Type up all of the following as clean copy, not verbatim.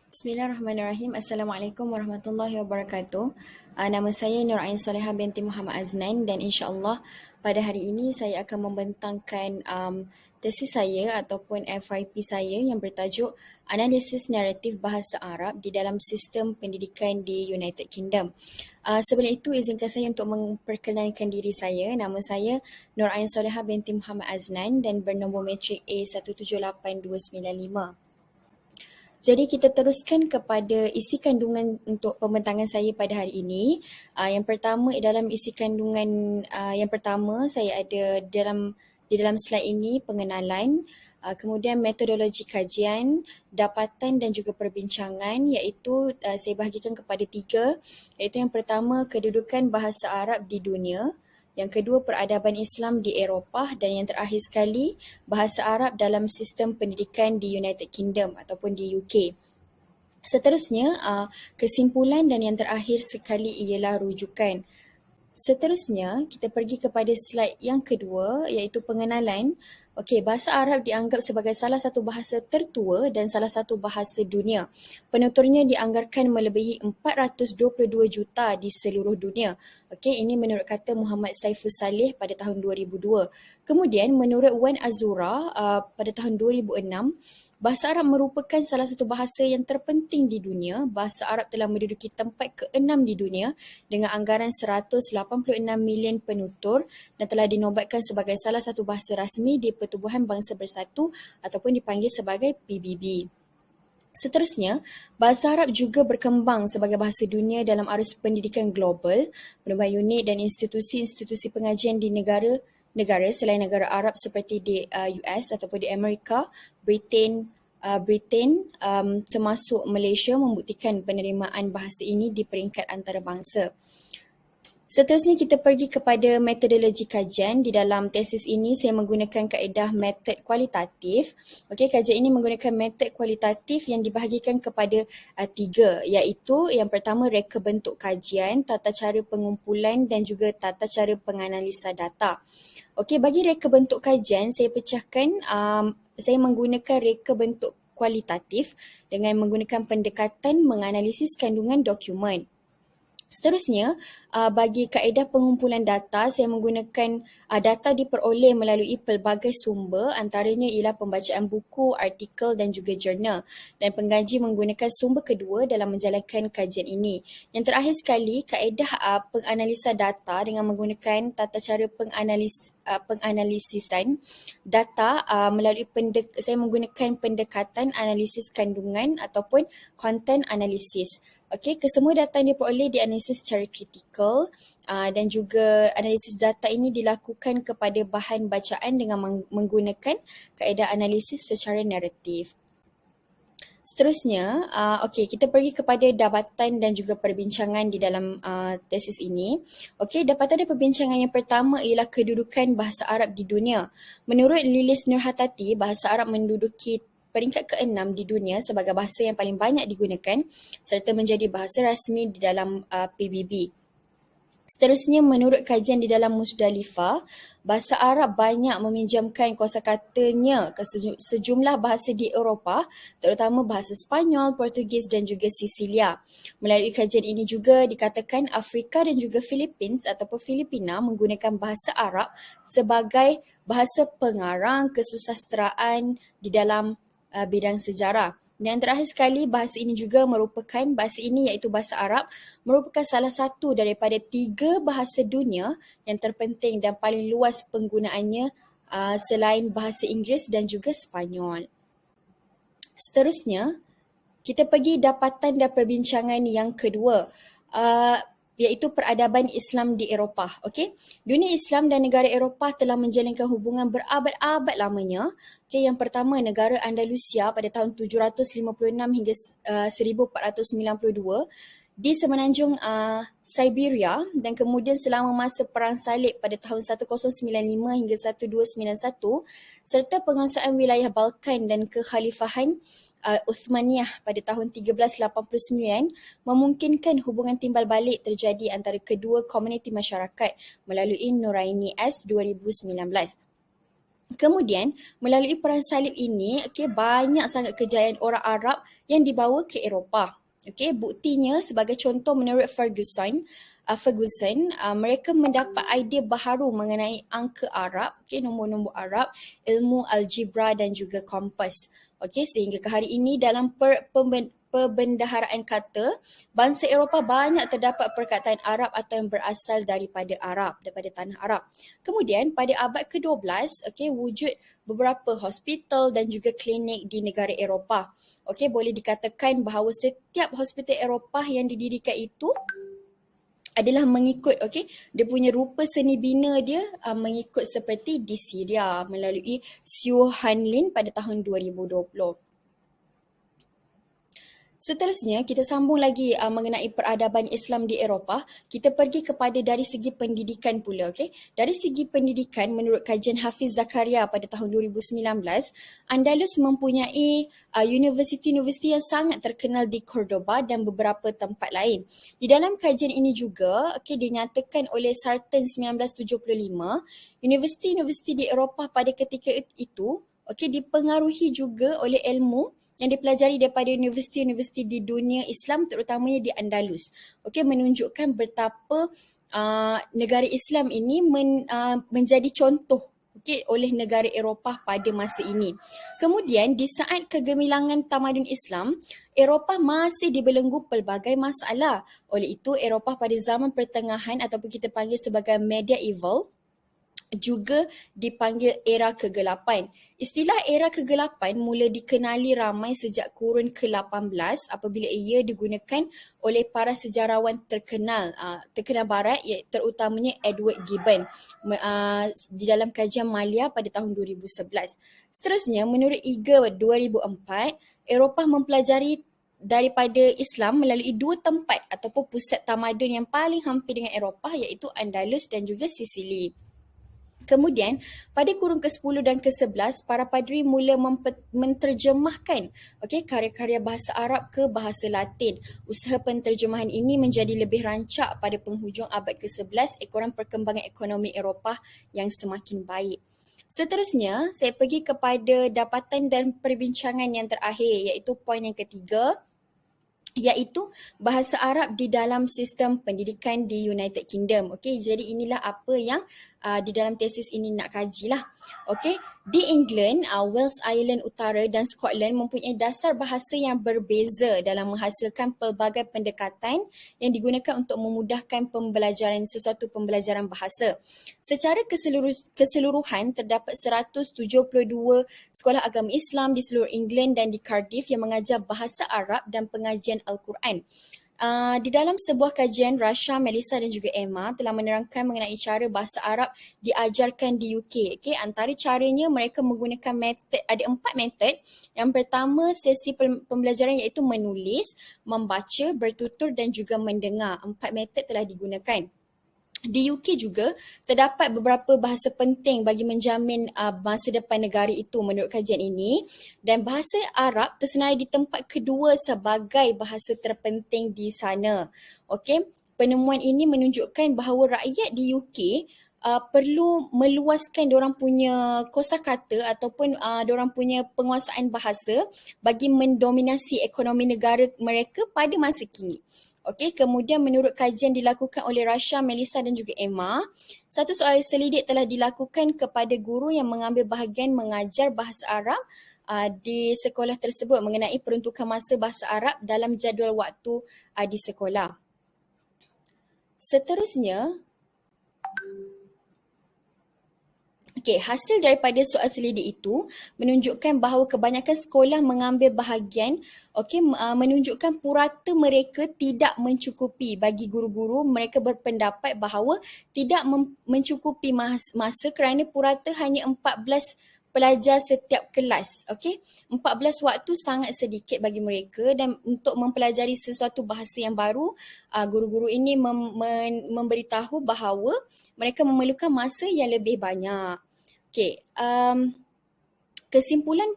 Bismillahirrahmanirrahim. Assalamualaikum warahmatullahi wabarakatuh. Nama saya Nur Ain Soleha binti Muhammad Aznan dan insya-Allah pada hari ini saya akan membentangkan tesis saya ataupun FYP saya yang bertajuk Analisis Naratif Bahasa Arab di dalam Sistem Pendidikan di United Kingdom. Sebelum itu izinkan saya untuk memperkenalkan diri saya. Nama saya Nur Ain Soleha binti Muhammad Aznan dan bernombor matrik A178295. Jadi kita teruskan kepada isi kandungan untuk pembentangan saya pada hari ini. Yang pertama dalam isi kandungan yang pertama saya ada di dalam slide ini pengenalan, kemudian metodologi kajian, dapatan dan juga perbincangan iaitu saya bahagikan kepada tiga, iaitu yang pertama kedudukan bahasa Arab di dunia, yang kedua peradaban Islam di Eropah dan yang terakhir sekali bahasa Arab dalam sistem pendidikan di United Kingdom ataupun di UK. Seterusnya, kesimpulan dan yang terakhir sekali ialah rujukan. Seterusnya, kita pergi kepada slide yang kedua iaitu pengenalan. Okey, bahasa Arab dianggap sebagai salah satu bahasa tertua dan salah satu bahasa dunia. Penuturnya dianggarkan melebihi 422 juta di seluruh dunia. Okey, ini menurut kata Muhammad Saiful Saleh pada tahun 2002. Kemudian menurut Wan Azura pada tahun 2006, bahasa Arab merupakan salah satu bahasa yang terpenting di dunia. Bahasa Arab telah menduduki tempat ke-6 di dunia dengan anggaran 186 million penutur dan telah dinobatkan sebagai salah satu bahasa rasmi di Pertubuhan Bangsa Bersatu ataupun dipanggil sebagai PBB. Seterusnya, bahasa Arab juga berkembang sebagai bahasa dunia dalam arus pendidikan global, berbagai unit dan institusi-institusi pengajian di negara selain negara Arab seperti di US ataupun di Amerika, Britain, termasuk Malaysia membuktikan penerimaan bahasa ini di peringkat antarabangsa. Seterusnya kita pergi kepada metodologi kajian. Di dalam tesis ini saya menggunakan kaedah metod kualitatif. Okey, kajian ini menggunakan metod kualitatif yang dibahagikan kepada tiga, iaitu yang pertama reka bentuk kajian, tata cara pengumpulan dan juga tata cara penganalisa data. Okey, bagi reka bentuk kajian saya pecahkan, saya menggunakan reka bentuk kualitatif dengan menggunakan pendekatan menganalisis kandungan dokumen. Seterusnya, bagi kaedah pengumpulan data, saya menggunakan data diperoleh melalui pelbagai sumber, antaranya ialah pembacaan buku, artikel dan juga jurnal. Dan pengkaji menggunakan sumber kedua dalam menjalankan kajian ini. Yang terakhir sekali, kaedah penganalisa data dengan menggunakan tata cara penganalisisan data melalui saya menggunakan pendekatan analisis kandungan ataupun content analysis. Okey, kesemua data yang diperoleh dianalisis secara kritikal dan juga analisis data ini dilakukan kepada bahan bacaan dengan menggunakan kaedah analisis secara naratif. Seterusnya, okey, kita pergi kepada dapatan dan juga perbincangan di dalam tesis ini. Okey, dapatan dan perbincangan yang pertama ialah kedudukan bahasa Arab di dunia. Menurut Lilis Nurhatati, bahasa Arab menduduki peringkat ke-6 di dunia sebagai bahasa yang paling banyak digunakan serta menjadi bahasa rasmi di dalam PBB. Seterusnya, menurut kajian di dalam Musdalifah, bahasa Arab banyak meminjamkan kosakatanya ke sejumlah bahasa di Eropah, terutama bahasa Spanyol, Portugis dan juga Sisilia. Melalui kajian ini juga dikatakan Afrika dan juga Philippines ataupun Filipina menggunakan bahasa Arab sebagai bahasa pengarang kesusasteraan di dalam bidang sejarah. Dan terakhir sekali, bahasa ini iaitu bahasa Arab merupakan salah satu daripada 3 bahasa dunia yang terpenting dan paling luas penggunaannya selain bahasa Inggeris dan juga Sepanyol. Seterusnya, kita pergi dapatan dan perbincangan yang kedua, iaitu peradaban Islam di Eropah. Okey, dunia Islam dan negara Eropah telah menjalinkan hubungan berabad-abad lamanya. Okey, yang pertama negara Andalusia pada tahun 756 hingga 1492 di semenanjung Siberia dan kemudian selama masa Perang Salib pada tahun 1095 hingga 1291 serta penguasaan wilayah Balkan dan kekhalifahan Uthmaniyah pada tahun 1389 memungkinkan hubungan timbal balik terjadi antara kedua komuniti masyarakat melalui Nuraini S 2019. Kemudian, melalui perang salib ini, banyak sangat kejayaan orang Arab yang dibawa ke Eropah. Buktinya sebagai contoh menurut Ferguson, mereka mendapat idea baharu mengenai angka Arab, nombor-nombor Arab, ilmu algebra dan juga kompas. Sehingga ke hari ini dalam perbendaharaan kata, bangsa Eropah banyak terdapat perkataan Arab atau yang berasal daripada tanah Arab. Kemudian pada abad ke-12, wujud beberapa hospital dan juga klinik di negara Eropah. Boleh dikatakan bahawa setiap hospital Eropah yang didirikan itu adalah mengikut dia punya rupa seni bina dia mengikut seperti di Syria melalui Sue Hanlin pada tahun 2020. Seterusnya, kita sambung lagi mengenai peradaban Islam di Eropah. Kita pergi kepada dari segi pendidikan pula. Dari segi pendidikan, menurut kajian Hafiz Zakaria pada tahun 2019, Andalus mempunyai universiti-universiti yang sangat terkenal di Cordoba dan beberapa tempat lain. Di dalam kajian ini juga, dinyatakan oleh Sarton 1975, universiti-universiti di Eropah pada ketika itu dipengaruhi juga oleh ilmu yang dipelajari daripada universiti-universiti di dunia Islam terutamanya di Andalus. Menunjukkan betapa negara Islam ini menjadi contoh oleh negara Eropah pada masa ini. Kemudian di saat kegemilangan tamadun Islam, Eropah masih dibelenggu pelbagai masalah. Oleh itu, Eropah pada zaman pertengahan ataupun kita panggil sebagai medieval juga dipanggil era kegelapan. Istilah era kegelapan mula dikenali ramai sejak kurun ke-18 apabila ia digunakan oleh para sejarawan terkenal barat, terutamanya Edward Gibbon di dalam kajian Malia pada tahun 2011. Seterusnya, menurut IGA 2004, Eropah mempelajari daripada Islam melalui dua tempat ataupun pusat tamadun yang paling hampir dengan Eropah, iaitu Andalus dan juga Sicily. Kemudian, pada kurun ke-10 dan ke-11, para padri mula menterjemahkan karya-karya bahasa Arab ke bahasa Latin. Usaha penterjemahan ini menjadi lebih rancak pada penghujung abad ke-11 ekoran perkembangan ekonomi Eropah yang semakin baik. Seterusnya, saya pergi kepada dapatan dan perbincangan yang terakhir, iaitu poin yang ketiga, iaitu bahasa Arab di dalam sistem pendidikan di United Kingdom. Jadi inilah apa yang di dalam tesis ini nak kajilah. Di England, Wales, Ireland Utara dan Scotland mempunyai dasar bahasa yang berbeza dalam menghasilkan pelbagai pendekatan yang digunakan untuk memudahkan sesuatu pembelajaran bahasa. Secara keseluruhan, terdapat 172 sekolah agama Islam di seluruh England dan di Cardiff yang mengajar bahasa Arab dan pengajian Al-Quran. Di dalam sebuah kajian, Rasha, Melissa dan juga Emma telah menerangkan mengenai cara bahasa Arab diajarkan di UK. Antara caranya mereka menggunakan ada 4 metod. Yang pertama, sesi pembelajaran iaitu menulis, membaca, bertutur dan juga mendengar. 4 metod telah digunakan. Di UK juga terdapat beberapa bahasa penting bagi menjamin masa depan negara itu menurut kajian ini, dan bahasa Arab tersenarai di tempat kedua sebagai bahasa terpenting di sana. Penemuan ini menunjukkan bahawa rakyat di UK perlu meluaskan diorang punya kosakata ataupun diorang punya penguasaan bahasa bagi mendominasi ekonomi negara mereka pada masa kini. Kemudian menurut kajian dilakukan oleh Rasha, Melissa dan juga Emma, satu soal selidik telah dilakukan kepada guru yang mengambil bahagian mengajar bahasa Arab di sekolah tersebut mengenai peruntukan masa bahasa Arab dalam jadual waktu di sekolah. Seterusnya, hasil daripada soal selidik itu menunjukkan bahawa kebanyakan sekolah mengambil bahagian menunjukkan purata mereka tidak mencukupi. Bagi guru-guru, mereka berpendapat bahawa tidak mencukupi masa kerana purata hanya 14 pelajar setiap kelas. 14 waktu sangat sedikit bagi mereka, dan untuk mempelajari sesuatu bahasa yang baru, guru-guru ini memberitahu bahawa mereka memerlukan masa yang lebih banyak. Kesimpulan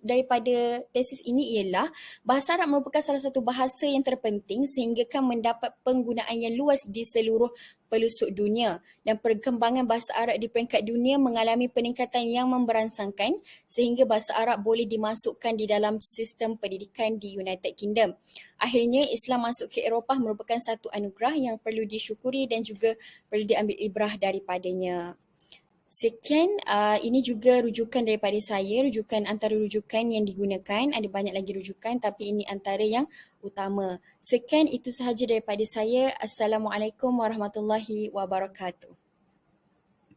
daripada tesis ini ialah bahasa Arab merupakan salah satu bahasa yang terpenting sehingga kan mendapat penggunaan yang luas di seluruh pelosok dunia, dan perkembangan bahasa Arab di peringkat dunia mengalami peningkatan yang memberansangkan sehingga bahasa Arab boleh dimasukkan di dalam sistem pendidikan di United Kingdom. Akhirnya Islam masuk ke Eropah merupakan satu anugerah yang perlu disyukuri dan juga perlu diambil ibrah daripadanya. Sekian, ini juga rujukan daripada saya, rujukan antara rujukan yang digunakan, ada banyak lagi rujukan tapi ini antara yang utama. Sekian, itu sahaja daripada saya. Assalamualaikum warahmatullahi wabarakatuh.